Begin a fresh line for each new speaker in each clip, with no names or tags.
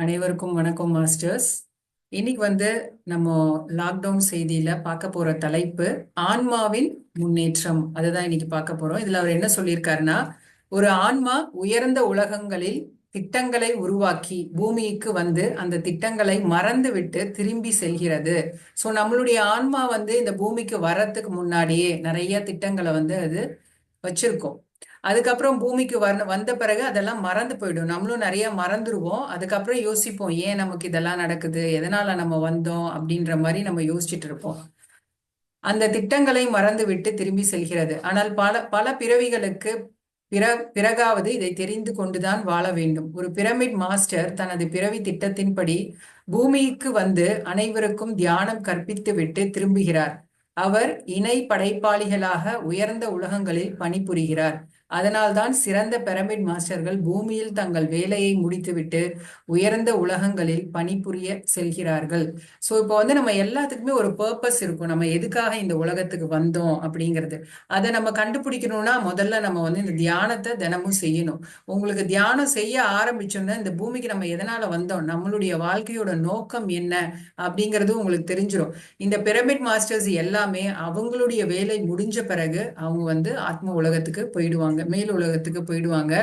அனைவருக்கும் வணக்கம் மாஸ்டர்ஸ். இன்னைக்கு நம்ம லாக்டவுன் செய்தியில பார்க்க போற தலைப்பு ஆன்மாவின் முன்னேற்றம். அதுதான் இன்னைக்கு பார்க்க போறோம். இதுல அவர் என்ன சொல்லியிருக்காருன்னா, ஒரு ஆன்மா உயர்ந்த உலகங்களில் திட்டங்களை உருவாக்கி பூமிக்கு அந்த திட்டங்களை மறந்து விட்டு திரும்பி செல்கிறது. ஸோ நம்மளுடைய ஆன்மா இந்த பூமிக்கு வர்றதுக்கு முன்னாடியே நிறைய திட்டங்களை அது வச்சிருக்கோம். அதுக்கப்புறம் பூமிக்கு வந்த பிறகு அதெல்லாம் மறந்து போயிடும். நம்மளும் நிறைய மறந்துடுவோம். அதுக்கப்புறம் யோசிப்போம், ஏன் நமக்கு இதெல்லாம் நடக்குது, எதனால நம்ம வந்தோம் அப்படின்ற மாதிரி நம்ம யோசிச்சுட்டு இருப்போம். அந்த திட்டங்களை மறந்து விட்டு திரும்பி செல்கிறது. ஆனால் பல பல பிறவிகளுக்கு பிறகாவது இதை தெரிந்து கொண்டுதான் வாழ வேண்டும். ஒரு பிரமிட் மாஸ்டர் தனது பிறவி திட்டத்தின்படி பூமிக்கு அனைவருக்கும் தியானம் கற்பித்து விட்டு திரும்புகிறார். அவர் இணை படைப்பாளிகளாக உயர்ந்த உலகங்களில் பணிபுரிகிறார். அதனால்தான் சிறந்த பிரமிட் மாஸ்டர்கள் பூமியில் தங்கள் வேலையை முடித்துவிட்டு உயர்ந்த உலகங்களில் பணிபுரிய செல்கிறார்கள். ஸோ இப்போ நம்ம எல்லாத்துக்குமே ஒரு பர்பஸ் இருக்கும். நம்ம எதுக்காக இந்த உலகத்துக்கு வந்தோம் அப்படிங்கிறது அதை நம்ம கண்டுபிடிக்கணும்னா முதல்ல நம்ம இந்த தியானத்தை தினமும் செய்யணும். உங்களுக்கு தியானம் செய்ய ஆரம்பிச்சோம்னா இந்த பூமிக்கு நம்ம எதனால வந்தோம், நம்மளுடைய வாழ்க்கையோட நோக்கம் என்ன அப்படிங்கிறது உங்களுக்கு தெரிஞ்சிடும். இந்த பிரமிட் மாஸ்டர்ஸ் எல்லாமே அவங்களுடைய வேலை முடிஞ்ச பிறகு அவங்க ஆத்ம உலகத்துக்கு போயிடுவாங்க, மேல் உலகத்துக்கு போயிடுவாங்க.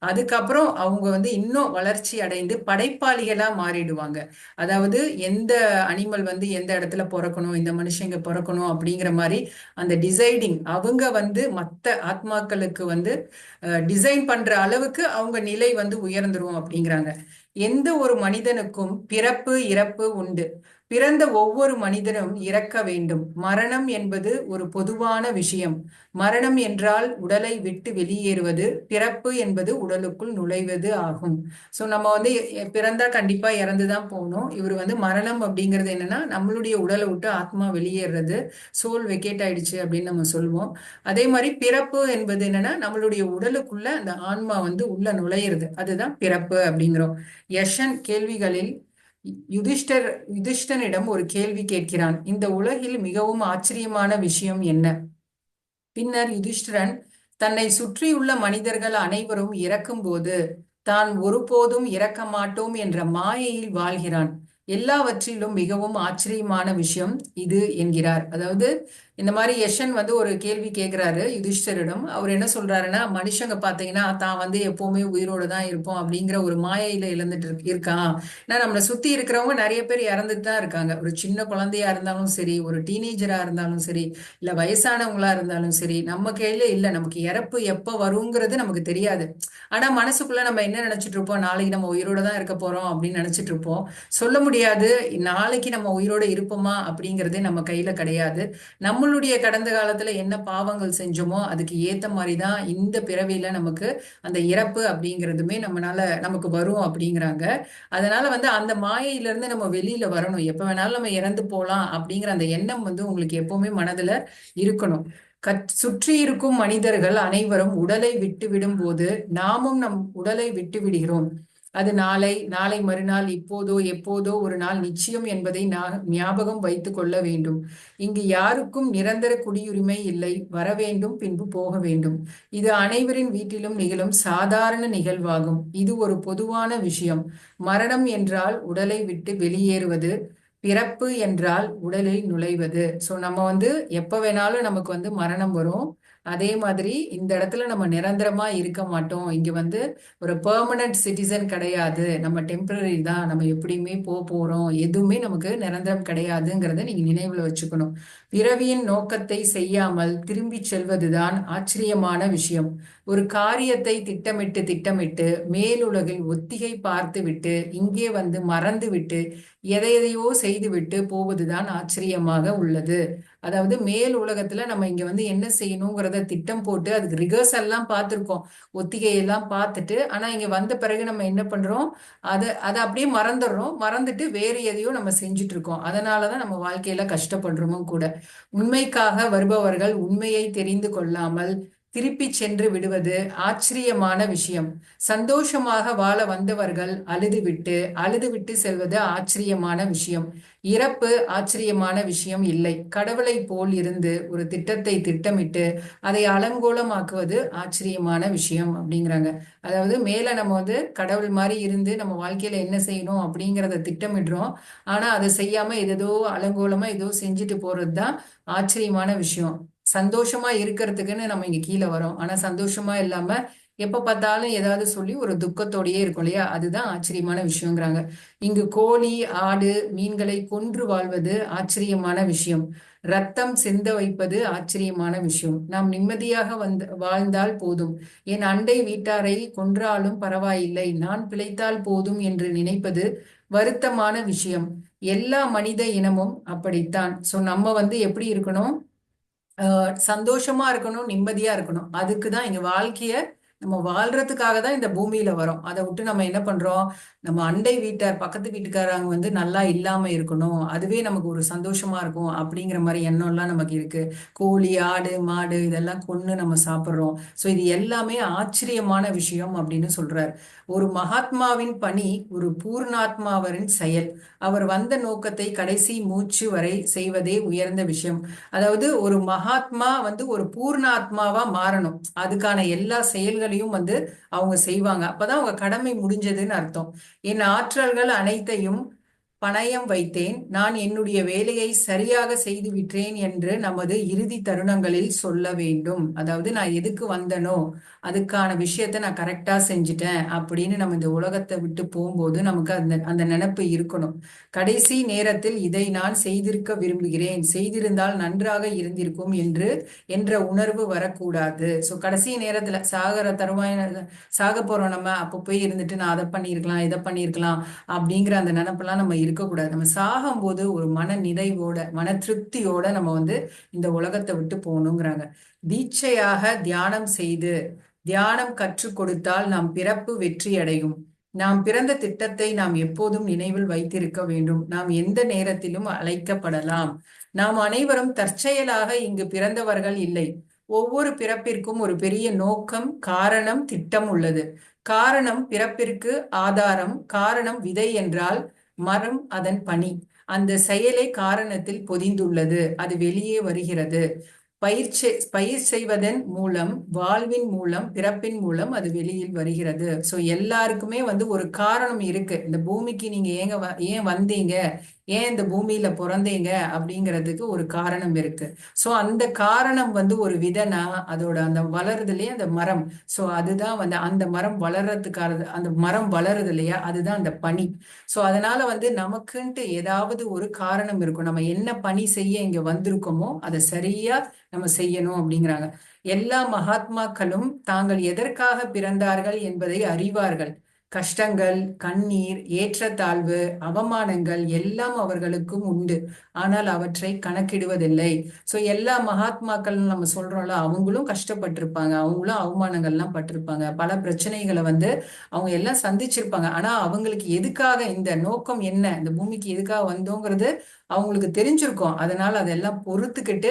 அதுக்கப்புறம் அவங்க இன்னும் வளர்ச்சி அடைந்து படைப்பாளிகளா மாறிடுவாங்க. அதாவது எந்த அனிமல் எந்த இடத்துல பிறக்கணும், இந்த மனுஷங்க பிறக்கணும் அப்படிங்கிற மாதிரி அந்த டிசைடிங் அவங்க மற்ற ஆத்மாக்களுக்கு டிசைன் பண்ற அளவுக்கு அவங்க நிலை உயர்ந்துரும் அப்படிங்கிறாங்க. எந்த ஒரு மனிதனுக்கும் பிறப்பு இறப்பு உண்டு. பிறந்த ஒவ்வொரு மனிதனும் இறக்க வேண்டும். மரணம் என்பது ஒரு பொதுவான விஷயம். மரணம் என்றால் உடலை விட்டு வெளியேறுவது, பிறப்பு என்பது உடலுக்குள் நுழைவது ஆகும். ஸோ நம்ம பிறந்தா கண்டிப்பா இறந்துதான் போகணும். இவர் மரணம் அப்படிங்கிறது என்னன்னா நம்மளுடைய உடலை விட்டு ஆத்மா வெளியேறது, சோல் வெக்கேட் ஆயிடுச்சு அப்படின்னு நம்ம சொல்லுவோம். அதே மாதிரி பிறப்பு என்பது என்னன்னா நம்மளுடைய உடலுக்குள்ள அந்த ஆன்மா உள்ள நுழையிறது, அதுதான் பிறப்பு அப்படிங்கிறோம். யஷன் கேள்விகளில் யுதிஷ்டனிடம் ஒரு கேள்வி கேட்கிறான். இந்த உலகில் மிகவும் ஆச்சரியமான விஷயம் என்ன? பின்னர் யுதிஷ்டிரன் தன்னை சுற்றியுள்ள மனிதர்கள் அனைவரும் இறக்கும்போது தான் ஒருபோதும் இறக்க மாட்டோம் என்ற மாயையில் வாழ்கிறான். எல்லாவற்றிலும் மிகவும் ஆச்சரியமான விஷயம் இது என்கிறார். அதாவது இந்த மாதிரி யஷன் ஒரு கேள்வி கேட்கிறாரு யுதிஷ்டரிடம். அவர் என்ன சொல்றாருன்னா, மனுஷங்க பாத்தீங்கன்னா தான் எப்பவுமே உயிரோடு தான் இருப்போம் அப்படிங்கிற ஒரு மாயையில இழந்துட்டு இருக்கான். ஏன்னா நம்மளை சுத்தி இருக்கிறவங்க நிறைய பேர் இறந்துட்டு தான் இருக்காங்க. ஒரு சின்ன குழந்தையா இருந்தாலும் சரி, ஒரு டீனேஜரா இருந்தாலும் சரி, இல்ல வயசானவங்களா இருந்தாலும் சரி, நம்ம கையில இல்ல, நமக்கு இறப்பு எப்ப வருங்கிறது நமக்கு தெரியாது. ஆனா மனசுக்குள்ள நம்ம என்ன நினைச்சிட்டு இருப்போம், நாளைக்கு நம்ம உயிரோட தான் இருக்க போறோம் அப்படின்னு நினைச்சிட்டு இருப்போம். சொல்ல முடியாது நாளைக்கு நம்ம உயிரோட இருப்போமா அப்படிங்கறதே நம்ம கையில கிடையாது. நம்மளுடைய கடந்த காலத்துல என்ன பாவங்கள் செஞ்சோமோ அதுக்கு ஏத்த மாதிரிதான் இந்த பிறவியில நமக்கு அந்த இறப்பு அப்படிங்கிறதுமே நமக்கு வரும் அப்படிங்கிறாங்க. அதனால அந்த மாயையில இருந்து நம்ம வெளியில வரணும். எப்ப வேணாலும் நம்ம இறந்து போலாம் அப்படிங்கிற அந்த எண்ணம் உங்களுக்கு எப்பவுமே மனதுல இருக்கணும். சுற்றி இருக்கும் மனிதர்கள் அனைவரும் உடலை விட்டு விடும் போது நாமும் நம் உடலை விட்டு விடுகிறோம். அது நாளை, நாளை மறுநாள், இப்போதோ எப்போதோ ஒரு நாள் நிச்சயம் என்பதை ஞாபகம் வைத்துக் கொள்ள வேண்டும். இங்கு யாருக்கும் நிரந்தர குடியுரிமை இல்லை. வர வேண்டும், பின்பு போக வேண்டும். இது அனைவரின் வீட்டிலும் நிகழும் சாதாரண நிகழ்வாகும். இது ஒரு பொதுவான விஷயம். மரணம் என்றால் உடலை விட்டு வெளியேறுவது, பிறப்பு என்றால் உடலில் நுழைவது. ஸோ நம்ம எப்ப வேணாலும் நமக்கு மரணம் வரும். அதே மாதிரி இந்த இடத்துல நம்ம நிரந்தரமா இருக்க மாட்டோம். இங்க ஒரு பெர்மனன்ட் சிட்டிசன் கிடையாது. நம்ம டெம்பரரி தான். நம்ம எப்படியுமே போறோம். எதுவுமே நமக்கு நிரந்தரம் கிடையாதுங்கிறத நீங்க நினைவுல வச்சுக்கணும். பிறவியின் நோக்கத்தை செய்யாமல் திரும்பி செல்வதுதான் ஆச்சரியமான விஷயம். ஒரு காரியத்தை திட்டமிட்டு மேலுலகில் ஒத்திகை பார்த்து விட்டு இங்கே மறந்து விட்டு எதையோ செய்துவிட்டு போவதுதான் ஆச்சரியமாக உள்ளது. அதாவது மேல் உலகத்துல நம்ம இங்க என்ன செய்யணுங்கிறத திட்டம் போட்டு அதுக்கு ரிகர்சல் எல்லாம் பார்த்திருக்கோம், ஒத்திகை எல்லாம் பார்த்துட்டு. ஆனா இங்க வந்த பிறகு நம்ம என்ன பண்றோம், அதை அப்படியே மறந்துடுறோம். மறந்துட்டு வேறு எதையோ நம்ம செஞ்சுட்டு இருக்கோம். அதனாலதான் நம்ம வாழ்க்கையில கஷ்டப்படுறோமும் கூட. உண்மைக்காக வருபவர்கள் உண்மையை தெரிந்து கொள்ளாமல் திருப்பி சென்று விடுவது ஆச்சரியமான விஷயம். சந்தோஷமாக வாழ வந்தவர்கள் அழுதுவிட்டு செல்வது ஆச்சரியமான விஷயம். இறப்பு ஆச்சரியமான விஷயம் இல்லை. கடவுளை போல் இருந்து ஒரு திட்டத்தை திட்டமிட்டு அதை அலங்கோலமாக்குவது ஆச்சரியமான விஷயம் அப்படிங்கிறாங்க. அதாவது மேல நம்ம வந்து கடவுள் மாதிரி இருந்து நம்ம வாழ்க்கையில என்ன செய்யணும் அப்படிங்கிறத திட்டமிடுறோம். ஆனா அதை செய்யாம ஏதோ அலங்கோலமா ஏதோ செஞ்சுட்டு போறதுதான் ஆச்சரியமான விஷயம். சந்தோஷமா இருக்கிறதுக்குன்னு நம்ம இங்க கீழே வரோம். ஆனா சந்தோஷமா இல்லாம எப்ப பார்த்தாலும் ஏதாவது சொல்லி ஒரு துக்கத்தோடயே இருக்கும் இல்லையா? அதுதான் ஆச்சரியமான விஷயங்கிறாங்க. இங்கு கோழி, ஆடு, மீன்களை கொன்று வாழ்வது ஆச்சரியமான விஷயம். ரத்தம் சிந்த வைப்பது ஆச்சரியமான விஷயம். நாம் நிம்மதியாக வாழ்ந்தால் போதும். என் அண்டை வீட்டாரை கொன்றாலும் பரவாயில்லை, நான் பிழைத்தால் போதும் என்று நினைப்பது வருத்தமான விஷயம். எல்லா மனித இனமும் அப்படித்தான். சோ நம்ம வந்து எப்படி இருக்கணும்? சந்தோஷமா இருக்கணும், நிம்மதியா இருக்கணும். அதுக்குதான் இங்க வாழ்க்கைய நம்ம வாழ்றதுக்காக தான் இந்த பூமியில வரோம். அதை விட்டு நம்ம என்ன பண்றோம்? நம்ம அண்டை வீட்டார், பக்கத்து வீட்டுக்காரங்க வந்து நல்லா இல்லாம இருக்கணும், அதுவே நமக்கு ஒரு சந்தோஷமா இருக்கும் அப்படிங்கிற மாதிரி எண்ணம் எல்லாம் நமக்கு இருக்கு. கோழி, ஆடு, மாடு இதெல்லாம் கொன்னு நம்ம சாப்பிடுறோம். சோ இது எல்லாமே ஆச்சரியமான விஷயம் அப்படின்னு சொல்றார். ஒரு மகாத்மாவின் பணி ஒரு பூர்ணாத்மாவரின் செயல். அவர் வந்த நோக்கத்தை கடைசி மூச்சு வரை செய்வதே உயர்ந்த விஷயம். அதாவது ஒரு மகாத்மா வந்து ஒரு பூர்ணாத்மாவா மாறணும். அதுக்கான எல்லா செயல்களையும் வந்து அவங்க செய்வாங்க. அப்பதான் அவங்க கடமை முடிஞ்சதுன்னு அர்த்தம். என் ஆற்றல்கள் அனைத்தையும் பணயம் வைத்தேன், நான் என்னுடைய வேலையை சரியாக செய்து விட்டேன் என்று நமது இறுதி தருணங்களில் சொல்ல வேண்டும். அதாவது நான் எதுக்கு வந்தனோ அதுக்கான விஷயத்த நான் கரெக்டா செஞ்சுட்டேன் அப்படின்னு நம்ம இந்த உலகத்தை விட்டு போகும்போது நமக்கு அந்த அந்த நினைப்பு இருக்கணும். கடைசி நேரத்தில் இதை நான் செய்திருக்க விரும்புகிறேன், செய்திருந்தால் நன்றாக இருந்திருக்கும் என்ற உணர்வு வரக்கூடாது. சோ கடைசி நேரத்துல சாக போறோம் நம்ம, அப்ப போய் இருந்துட்டு நான் அதை பண்ணியிருக்கலாம், இதை பண்ணியிருக்கலாம் அப்படிங்கிற அந்த நினைப்பெல்லாம் நம்ம இருக்கக்கூடாது. நம்ம சாகும்போது ஒரு மன நிறைவோட, மன திருப்தியோட நம்ம வந்து இந்த உலகத்தை விட்டு போகணுங்கிறாங்க. தீட்சையாக தியானம் செய்து தியானம் கற்றுக் கொடுத்தால் நாம் பிறப்பு வெற்றி அடையும். நாம் பிறந்த திட்டத்தை நாம் எப்போதும் நினைவில் வைத்திருக்க வேண்டும். நாம் எந்த நேரத்திலும் அழைக்கப்படலாம். நாம் அனைவரும் தற்செயலாக இங்கு பிறந்தவர்கள் இல்லை. ஒவ்வொரு பிறப்பிற்கும் ஒரு பெரிய நோக்கம், காரணம், திட்டம் உள்ளது. காரணம் பிறப்பிற்கு ஆதாரம். காரணம் விதை என்றால் மரம் அதன் பணி. அந்த செயலே காரணத்தில் பொதிந்துள்ளது. அது வெளியே வருகிறது. பயிர் செய்வதன் மூலம், வாழ்வின் மூலம், பிறப்பின் மூலம் அது வெளியில் வருகிறது. சோ எல்லாருக்குமே வந்து ஒரு காரணம் இருக்கு. இந்த பூமிக்கு நீங்க ஏன் வந்தீங்க, ஏன் இந்த பூமியில பிறந்தீங்க அப்படிங்கிறதுக்கு ஒரு காரணம் இருக்கு. சோ அந்த காரணம் வந்து ஒரு விதைனா அதோட அந்த வளருதுலயே அந்த மரம். சோ அதுதான் வந்து அந்த மரம் வளர்றதுக்காக, அந்த மரம் வளருது இல்லையா, அதுதான் அந்த பனி. சோ அதனால வந்து நமக்குன்ட்டு ஏதாவது ஒரு காரணம் இருக்கும். நம்ம என்ன பணி செய்ய இங்க வந்திருக்கோமோ அதை சரியா நம்ம செய்யணும் அப்படிங்கிறாங்க. எல்லா மகாத்மாக்களும் தாங்கள் எதற்காக பிறந்தார்கள் என்பதை அறிவார்கள். கஷ்டங்கள், கண்ணீர், ஏற்றத்தாழ்வு, அவமானங்கள் எல்லாம் அவர்களுக்கும் உண்டு. ஆனால் அவற்றை கணக்கிடுவதில்லை. சோ எல்லா மகாத்மாக்கள் நம்ம சொல்றோம்ல, அவங்களும் கஷ்டப்பட்டிருப்பாங்க, அவங்களும் அவமானங்கள்லாம் பட்டிருப்பாங்க, பல பிரச்சனைகளை வந்து அவங்க எல்லாம் சந்திச்சிருப்பாங்க. ஆனா அவங்களுக்கு எதுக்காக, இந்த நோக்கம் என்ன, இந்த பூமிக்கு எதுக்காக வந்தோங்கிறது அவங்களுக்கு தெரிஞ்சிருக்கும். அதனால அதெல்லாம் பொறுத்துக்கிட்டு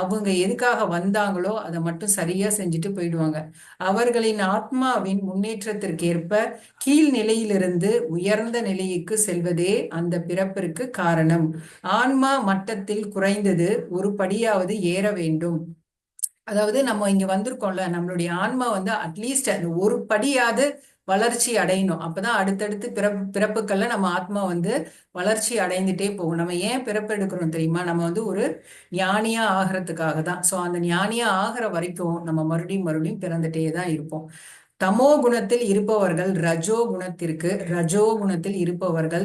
அவங்க எதுக்காக வந்தாங்களோ அதை மட்டும் சரியா செஞ்சுட்டு போயிடுவாங்க. அவர்களின் ஆத்மாவின் முன்னேற்றத்திற்கேற்ப கீழ் நிலையிலிருந்து உயர்ந்த நிலைக்கு செல்வதே அந்த பிறப்பிற்கு காரணம். ஆன்மா மட்டத்தில் குறைந்தது ஒரு படியாவது ஏற வேண்டும். அதாவது நம்ம இங்க வந்திருக்கோம்ல, நம்மளுடைய ஆன்மா வந்து அட்லீஸ்ட் அந்த ஒரு படியாவது வளர்ச்சி அடையணும். அப்பதான் அடுத்தடுத்து பிறப்புக்கள்ல நம்ம ஆத்மா வந்து வளர்ச்சி அடைந்துட்டே போகும். நம்ம ஏன் பிறப்பு எடுக்கிறோம் தெரியுமா? நம்ம வந்து ஒரு ஞானியா ஆகிறதுக்காக தான். சோ அந்த ஞானியா ஆகிற வரைக்கும் நம்ம மறுபடியும் மறுபடியும் பிறந்துட்டே தான் இருப்போம். தமோ குணத்தில் இருப்பவர்கள் ரஜோ குணத்தில் இருப்பவர்கள்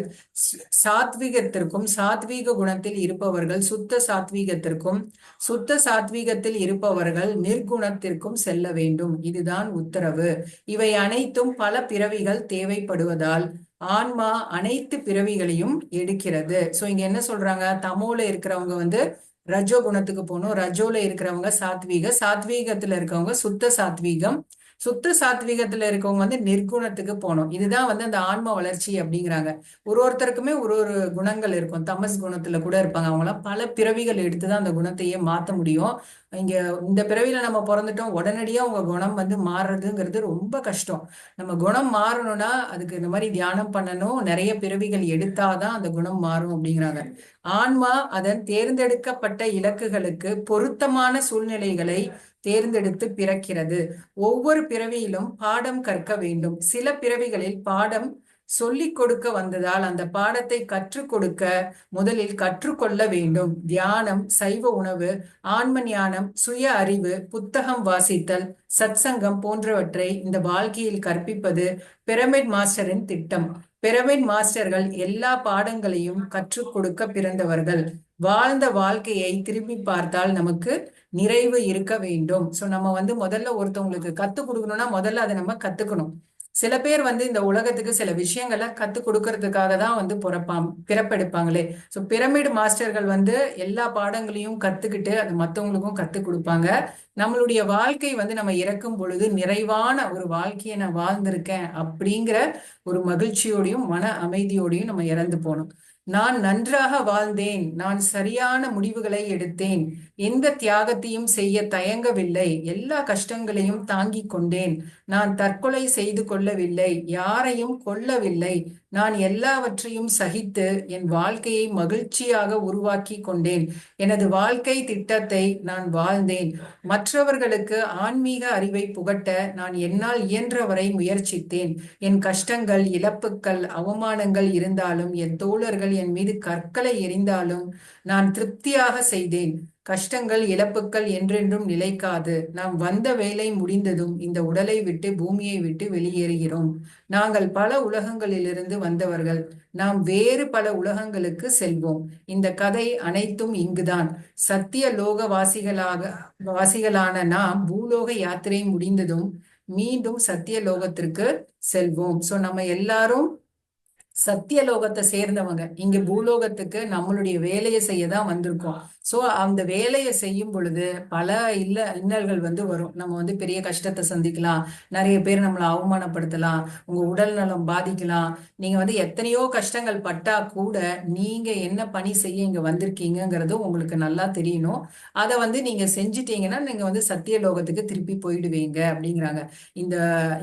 சாத்வீகத்திற்கும், சாத்வீக குணத்தில் இருப்பவர்கள் சுத்த சாத்வீகத்திற்கும், சுத்த சாத்வீகத்தில் இருப்பவர்கள் நிர்குணத்திற்கும் செல்ல வேண்டும். இதுதான் உத்தரவு. இவை அனைத்தும் பல பிறவிகள் தேவைப்படுவதால் ஆன்மா அனைத்து பிறவிகளையும் எடுக்கிறது. சோ இங்க என்ன சொல்றாங்க? தமோல இருக்கிறவங்க வந்து ரஜோ குணத்துக்கு போகணும், ரஜோல இருக்கிறவங்க சாத்வீகத்துல இருக்கவங்க சுத்த சாத்வீகம், சுத்த சாத்விகத்துல இருக்கவங்க வந்து நிர்குணத்துக்கு போகணும். இதுதான் வந்து அந்த ஆன்ம வளர்ச்சி அப்படிங்கிறாங்க. ஒருத்தருக்குமே ஒரு குணங்கள் இருக்கும். தமஸ் குணத்துல கூட இருப்பாங்க. அவங்களாம் பல பிறவிகள் எடுத்துதான் அந்த குணத்தையே மாத்த முடியும். இங்க இந்த பிறவியில நம்ம பிறந்துட்டோம் உடனடியா உங்க குணம் வந்து மாறுறதுங்கிறது ரொம்ப கஷ்டம். நம்ம குணம் மாறணும்னா அதுக்கு இந்த மாதிரி தியானம் பண்ணணும், நிறைய பிறவிகள் எடுத்தாதான் அந்த குணம் மாறும் அப்படிங்கிறாங்க. ஆன்மா அதன் தேர்ந்தெடுக்கப்பட்ட இலக்குகளுக்கு பொருத்தமான சூழ்நிலைகளை தேர்ந்தெடுத்து பிறக்கிறது. ஒவ்வொரு பிறவியிலும் பாடம் கற்க வேண்டும். சில பிறவிகளில் பாடம் சொல்லிக் கொடுக்க வந்ததால் அந்த பாடத்தை கற்றுக் கொடுக்க முதலில் கற்றுக்கொள்ள வேண்டும். தியானம், சைவ உணவு, ஆன்ம ஞானம், சுய அறிவு, புத்தகம் வாசித்தல், சத்சங்கம் போன்றவற்றை இந்த வாழ்க்கையில் கற்பிப்பது பிரமிட் மாஸ்டரின் திட்டம். பிரமிட் மாஸ்டர்கள் எல்லா பாடங்களையும் கற்றுக் கொடுக்க பிறந்தவர்கள். வாழ்ந்த வாழ்க்கையை திரும்பி பார்த்தால் நமக்கு நிறைவு இருக்க வேண்டும். சோ நம்ம வந்து முதல்ல ஒருத்தவங்களுக்கு கத்து கொடுக்கணும்னா முதல்ல அதை நம்ம கத்துக்கணும். சில பேர் வந்து இந்த உலகத்துக்கு சில விஷயங்களை கத்து கொடுக்கறதுக்காக தான் வந்து பிறப்பெடுப்பாங்களே. சோ பிரமிடு மாஸ்டர்கள் வந்து எல்லா பாடங்களையும் கத்துக்கிட்டு அது மத்தவங்களுக்கும் கத்து கொடுப்பாங்க. நம்மளுடைய வாழ்க்கை வந்து நம்ம இறக்கும் பொழுது நிறைவான ஒரு வாழ்க்கையை நான் வாழ்ந்திருக்கேன் அப்படிங்கிற ஒரு மகிழ்ச்சியோடையும் மன அமைதியோடையும் நம்ம இறந்து போகணும். நான் நன்றாக வாழ்ந்தேன், நான் சரியான முடிவுகளை எடுத்தேன், எந்த தியாகத்தையும் செய்ய தயங்கவில்லை, எல்லா கஷ்டங்களையும் தாங்கிக் கொண்டேன், நான் தற்கொலை செய்து கொள்ளவில்லை, யாரையும் கொல்லவில்லை, நான் எல்லாவற்றையும் சகித்து என் வாழ்க்கையை மகிழ்ச்சியாக உருவாக்கி கொண்டேன், எனது வாழ்க்கை திட்டத்தை நான் வாழ்ந்தேன், மற்றவர்களுக்கு ஆன்மீக அறிவை புகட்ட நான் என்னால் இயன்றவரை முயற்சித்தேன், என் கஷ்டங்கள், இழப்புக்கள், அவமானங்கள் இருந்தாலும், என் தோழர்கள் என் மீது கற்களை எறிந்தாலும் நான் திருப்தியாக செய்தேன். கஷ்டங்கள், இழப்புக்கள் என்றென்றும் நிலைக்காது. நாம் வந்த வேலை முடிந்ததும் இந்த உடலை விட்டு பூமியை விட்டு வெளியேறுகிறோம். நாங்கள் பல உலகங்களிலிருந்து வந்தவர்கள். நாம் வேறு பல உலகங்களுக்கு செல்வோம். இந்த கதை அனைத்தும் இங்குதான். சத்திய லோக வாசிகளான நாம் பூலோக யாத்திரை முடிந்ததும் மீண்டும் சத்திய லோகத்திற்கு செல்வோம். சோ நம்ம எல்லாரும் சத்தியலோகத்தை சேர்ந்தவங்க. இங்க பூலோகத்துக்கு நம்மளுடைய வேலையை செய்ய தான் வந்திருக்கோம். சோ அந்த வேலையை செய்யும் பொழுது பல இன்னல்கள் வந்து வரும். நம்ம வந்து பெரிய கஷ்டத்தை சந்திக்கலாம், நிறைய பேர் நம்மளை அவமானப்படுத்தலாம், உங்க உடல் நலம் பாதிக்கலாம். நீங்க வந்து எத்தனையோ கஷ்டங்கள் பட்டா கூட நீங்க என்ன பணி செய்ய இங்க வந்திருக்கீங்கிறது உங்களுக்கு நல்லா தெரியணும். அதை வந்து நீங்க செஞ்சிட்டீங்கன்னா நீங்க வந்து சத்தியலோகத்துக்கு திருப்பி போயிடுவீங்க அப்படிங்கிறாங்க. இந்த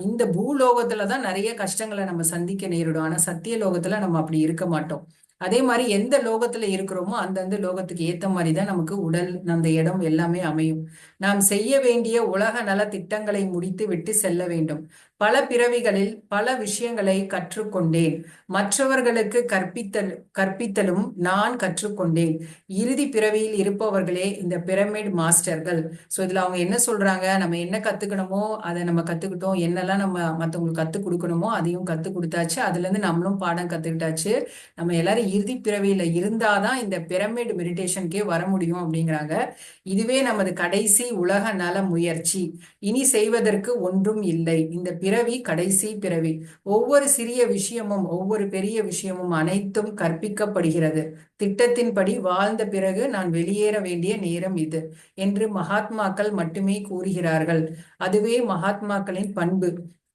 இந்த பூலோகத்துலதான் நிறைய கஷ்டங்களை நம்ம சந்திக்க நேரிடும். ஆனா சத்தியலோகத்துல நம்ம அப்படி இருக்க மாட்டோம். அதே மாதிரி எந்த லோகத்துல இருக்கிறோமோ அந்தந்த லோகத்துக்கு ஏத்த மாதிரிதான் நமக்கு உடல், அந்த இடம் எல்லாமே அமையும். நாம் செய்ய வேண்டிய உலக நல திட்டங்களை முடித்து விட்டு செல்ல வேண்டும். பல பிறவிகளில் பல விஷயங்களை கற்றுக்கொண்டேன். மற்றவர்களுக்கு கற்பித்தலும் நான் கற்றுக்கொண்டேன். இறுதி பிறவியில் இருப்பவர்களே இந்த பிரமிட் மாஸ்டர்கள். சோ இதுல அவங்க என்ன சொல்றாங்க, நம்ம என்ன கத்துக்கணுமோ அதை நம்ம கத்துக்கிட்டோம், என்னெல்லாம் நம்ம மத்தவங்களுக்கு கத்து கொடுக்கணுமோ அதையும் கத்து கொடுத்தாச்சு, அதுல இருந்து நம்மளும் பாடம் கத்துக்கிட்டாச்சு. நம்ம எல்லாரும் இறுதி பிறவியில இருந்தாதான் இந்த பிரமிட் மெடிடேஷனுக்கே வர முடியும் அப்படிங்கிறாங்க. இதுவே நமது கடைசி உலக நல முயற்சி. இனி செய்வதற்கு ஒன்றும் இல்லை. இந்த பிறவி கடைசி பிறவி. ஒவ்வொரு சிறிய விஷயமும் ஒவ்வொரு பெரிய விஷயமும் அனைத்தும் கற்பிக்கப்படுகிறது. திட்டத்தின்படி வாழ்ந்த பிறகு நான் வெளியேற வேண்டிய நேரம் இது என்று மகாத்மாக்கள் மட்டுமே கூறுகிறார்கள். அதுவே மகாத்மாக்களின் பண்பு.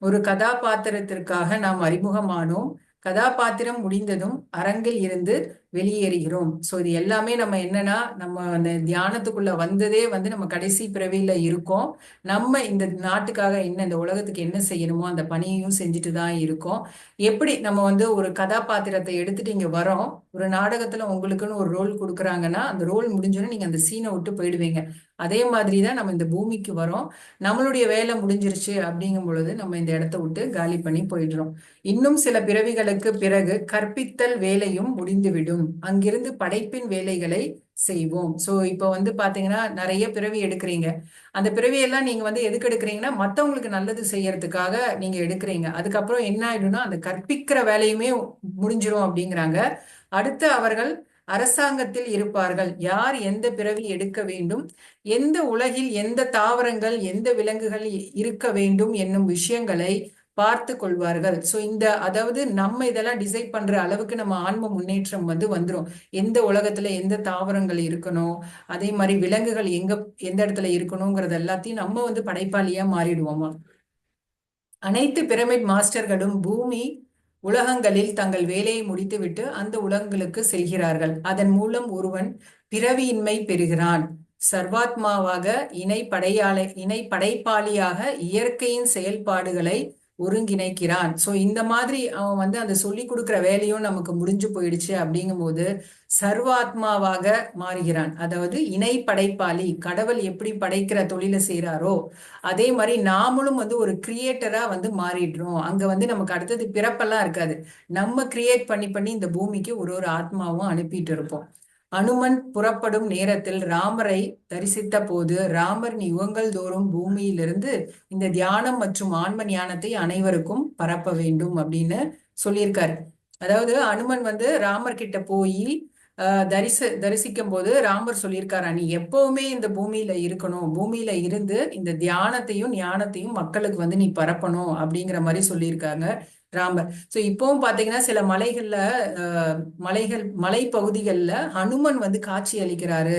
ஒரு கதாபாத்திரத்திற்காக நாம் அறிமுகமானோம். கதாபாத்திரம் முடிந்ததும் அரங்கில் இருந்து வெளியேறுகிறோம். சோ இது எல்லாமே நம்ம என்னன்னா, நம்ம அந்த தியானத்துக்குள்ள வந்ததே வந்து நம்ம கடைசி பிறவியில இருக்கோம். நம்ம இந்த நாட்டுக்காக என்ன, இந்த உலகத்துக்கு என்ன செய்யணுமோ அந்த பணியையும் செஞ்சுட்டு தான் இருக்கோம். எப்படி நம்ம வந்து ஒரு கதாபாத்திரத்தை எடுத்துட்டு இங்க வரோம், ஒரு நாடகத்துல உங்களுக்குன்னு ஒரு ரோல் கொடுக்குறாங்கன்னா அந்த ரோல் முடிஞ்சோன்னு நீங்க அந்த சீனை விட்டு போயிடுவீங்க. அதே மாதிரிதான் நம்ம இந்த பூமிக்கு வரோம். நம்மளுடைய வேலை முடிஞ்சிருச்சு அப்படிங்கும் பொழுது நம்ம இந்த இடத்த விட்டு காலி பண்ணி போயிடுறோம். இன்னும் சில பிறவிகளுக்கு பிறகு கற்பித்தல் வேலையும் முடிந்துவிடும். அங்கிருந்து படைப்பின் வேலைகளை செய்வோம். சோ இப்ப வந்து பாத்தீங்கன்னா நிறைய பிறவி எடுக்கிறீங்க. அந்த பிறவியெல்லாம் நீங்க வந்து எதுக்கு எடுக்கிறீங்கன்னா மத்தவங்களுக்கு நல்லது செய்யறதுக்காக நீங்க எடுக்கிறீங்க. அதுக்கப்புறம் என்ன ஆயிடும்னா அந்த கற்பிக்கிற வேலையுமே முடிஞ்சிரும் அப்படிங்கிறாங்க. அடுத்து அவர்கள் அரசாங்கத்தில் இருப்பார்கள். யார் எந்த பிறவி எடுக்க வேண்டும், எந்த உலகில் எந்த தாவரங்கள் எந்த விலங்குகள் இருக்க வேண்டும் என்னும் விஷயங்களை பார்த்து கொள்வார்கள். சோ அதாவது நம்ம இதெல்லாம் டிசைட் பண்ற அளவுக்கு நம்ம ஆன்ம முன்னேற்றம் வந்து வந்துரும். எந்த உலகத்துல எந்த தாவரங்கள் இருக்கணும், அதே மாதிரி விலங்குகள் எந்த இடத்துல இருக்கணுங்கிறது எல்லாத்தையும் நம்ம வந்து படைப்பாளியா மாறிடுவோமா. அனைத்து பிரமிட் மாஸ்டர்களும் பூமி உலகங்களில் தங்கள் வேலையை முடித்துவிட்டு அந்த உலகங்களுக்கு செல்கிறார்கள். அதன் மூலம் ஒருவன் பிறவியின்மை பெறுகிறான். சர்வாத்மாவாக இணை படைப்பாளியாக இயற்கையின் செயல்பாடுகளை ஒருங்கிணைக்கிறான். சோ இந்த மாதிரி அவன் வந்து அந்த சொல்லி கொடுக்கிற வேலையும் நமக்கு முடிஞ்சு போயிடுச்சு அப்படிங்கும்போது சர்வாத்மாவாக மாறுகிறான். அதாவது இணை படைப்பாளி, கடவுள் எப்படி படைக்கிற தொழிலை செய்யறாரோ அதே மாதிரி நாமளும் வந்து ஒரு கிரியேட்டரா வந்து மாறிடுறோம். அங்க வந்து நமக்கு அடுத்தது பிறப்பெல்லாம் இருக்காது. நம்ம கிரியேட் பண்ணி பண்ணி இந்த பூமிக்கு ஒரு ஒரு ஆத்மாவும் அனுப்பிட்டு இருப்போம். அனுமன் புறப்படும் நேரத்தில் ராமரை தரிசித்த போது ராமர் யுகங்கள் தோறும் பூமியிலிருந்து இந்த தியானம் மற்றும் ஆன்ம ஞானத்தை அனைவருக்கும் பரப்ப வேண்டும் அப்படின்னு சொல்லியிருக்காரு. அதாவது அனுமன் வந்து ராமர் கிட்ட போய் தரிசிக்கும் போது ராமர் சொல்லியிருக்காரா, நீ எப்பவுமே இந்த பூமியில இருக்கணும், பூமியில இருந்து இந்த தியானத்தையும் ஞானத்தையும் மக்களுக்கு வந்து நீ பரப்பணும் அப்படிங்கிற மாதிரி சொல்லியிருக்காங்க ராமர். சோ இப்பவும் பாத்தீங்கன்னா சில மலைகள்ல மலை பகுதிகள்ல ஹனுமன் வந்து காட்சி அளிக்கிறாரு.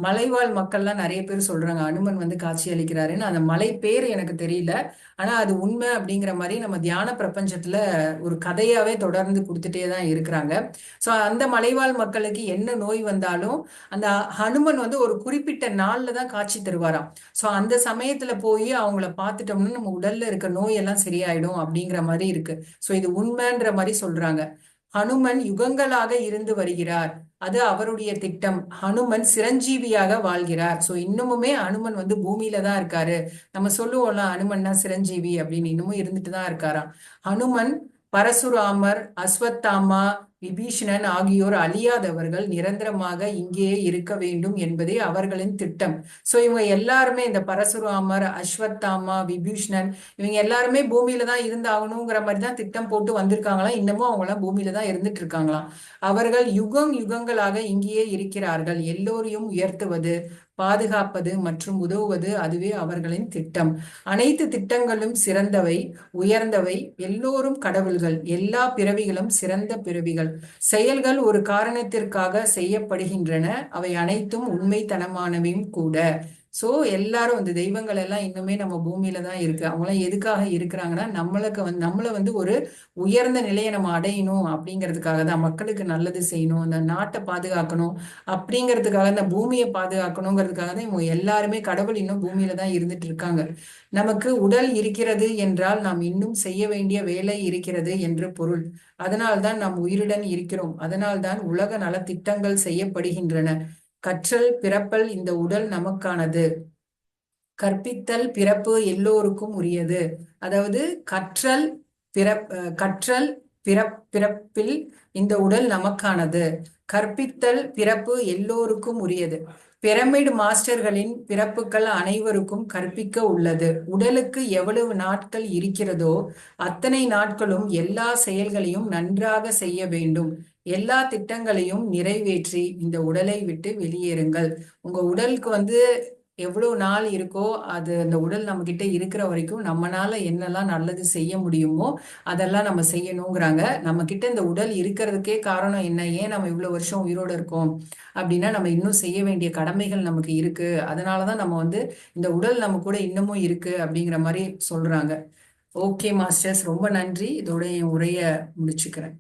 மலைவாழ் மக்கள்லாம் நிறைய பேர் சொல்றாங்க ஹனுமன் வந்து காட்சி அளிக்கிறாருன்னு. அந்த மலை பேர் எனக்கு தெரியல, ஆனா அது உண்மை அப்படிங்கிற மாதிரி நம்ம தியான பிரபஞ்சத்துல ஒரு கதையாவே தொடர்ந்து கொடுத்துட்டே தான் இருக்கிறாங்க. சோ அந்த மலைவாழ் மக்களுக்கு என்ன நோய் வந்தாலும் அந்த ஹனுமன் வந்து ஒரு குறிப்பிட்ட நாள்ல தான் காட்சி தருவாராம். சோ அந்த சமயத்துல போய் அவங்கள பார்த்துட்டோம்னா நம்ம உடல்ல இருக்க நோய் எல்லாம் சரியாயிடும் அப்படிங்கிற மாதிரி இருக்கு. சோ இது உண்மைன்ற மாதிரி சொல்றாங்க. ஹனுமன் யுகங்களாக இருந்து வருகிறார், அது அவருடைய திட்டம். ஹனுமன் சிரஞ்சீவியாக வாழ்கிறார். சோ இன்னமுமே ஹனுமன் வந்து பூமியில தான் இருக்காரு. நம்ம சொல்லுவோம்ல ஹனுமன்னா சிரஞ்சீவி அப்படின்னு, இன்னமும் இருந்துட்டு தான் இருக்காராம். ஹனுமன், பரசுராமர், அஸ்வத்தாமா, விபீஷணன் ஆகியோர் அழியாதவர்கள், நிரந்தரமாக இங்கேயே இருக்க வேண்டும் என்பதே அவர்களின் திட்டம். சோ இவங்க எல்லாருமே இந்த பரசுராமர், அஸ்வத்தாமா, விபீஷணன் இவங்க எல்லாருமே பூமியில தான் இருந்தாகணுங்கிற மாதிரி தான் திட்டம் போட்டு வந்திருக்காங்களாம். இன்னமும் அவங்க எல்லாம் பூமியில தான் இருந்துட்டு இருக்காங்களாம். அவர்கள் யுகங்களாக இங்கேயே இருக்கிறார்கள். எல்லோரையும் உயர்த்துவது, பாதுகாப்பது மற்றும் உதவுவது அதுவே அவர்களின் திட்டம். அனைத்து திட்டங்களும் சிறந்தவை, உயர்ந்தவை. எல்லோரும் கடவுள்கள், எல்லா பிறவிகளும் சிறந்த பிறவிகள். செயல்கள் ஒரு காரணத்திற்காக செய்யப்படுகின்றன, அவை அனைத்தும் உண்மைத்தனமானவையும் கூட. சோ எல்லாரும் இந்த தெய்வங்கள் எல்லாம் இன்னுமே நம்ம பூமியில தான் இருக்கு. அவங்களாம் எதுக்காக இருக்கிறாங்கன்னா நம்மளை வந்து ஒரு உயர்ந்த நிலையை நம்ம அடையணும் அப்படிங்கிறதுக்காக தான். மக்களுக்கு நல்லது செய்யணும், இந்த நாட்டை பாதுகாக்கணும் அப்படிங்கிறதுக்காக, இந்த பூமியை பாதுகாக்கணுங்கிறதுக்காக தான் இவங்க எல்லாருமே, கடவுள் இன்னும் பூமியில தான் இருந்துட்டு இருக்காங்க. நமக்கு உடல் இருக்கிறது என்றால் நாம் இன்னும் செய்ய வேண்டிய வேலை இருக்கிறது என்று பொருள். அதனால்தான் நாம் உயிருடன் இருக்கிறோம். அதனால்தான் உலக நலத்திட்டங்கள் செய்யப்படுகின்றன. கற்றல் பிறப்பல் இந்த உடல் நமக்கானது. கற்பித்தல் பிறப்பு எல்லோருக்கும் உரியது. அதாவது கற்றல் பிறப்பில் இந்த உடல் நமக்கானது. கற்பித்தல் பிறப்பு எல்லோருக்கும் உரியது. பிரமிட் மாஸ்டர்களின் பிறப்புகள் அனைவருக்கும் கற்பிக்க உள்ளது. உடலுக்கு எவ்வளவு நாட்கள் இருக்கிறதோ அத்தனை நாட்களும் எல்லா செயல்களையும் நன்றாக செய்ய வேண்டும். எல்லா திட்டங்களையும் நிறைவேற்றி இந்த உடலை விட்டு வெளியேறுங்கள். உங்க உடலுக்கு வந்து எவ்வளவு நாள் இருக்கோ அது, அந்த உடல் நம்ம கிட்ட இருக்கிற வரைக்கும் நம்மனால என்னெல்லாம் நல்லது செய்ய முடியுமோ அதெல்லாம் நம்ம செய்யணுங்கிறாங்க. நம்ம கிட்ட இந்த உடல் இருக்கிறதுக்கே காரணம் என்ன, ஏன் நம்ம இவ்வளவு வருஷம் உயிரோட இருக்கோம் அப்படின்னா நம்ம இன்னும் செய்ய வேண்டிய கடமைகள் நமக்கு இருக்கு. அதனாலதான் நம்ம வந்து இந்த உடல் நம்ம கூட இன்னமும் இருக்கு அப்படிங்கிற மாதிரி சொல்றாங்க. ஓகே மாஸ்டர்ஸ், ரொம்ப நன்றி. இதோட என் உரையை முடிச்சுக்கிறேன்.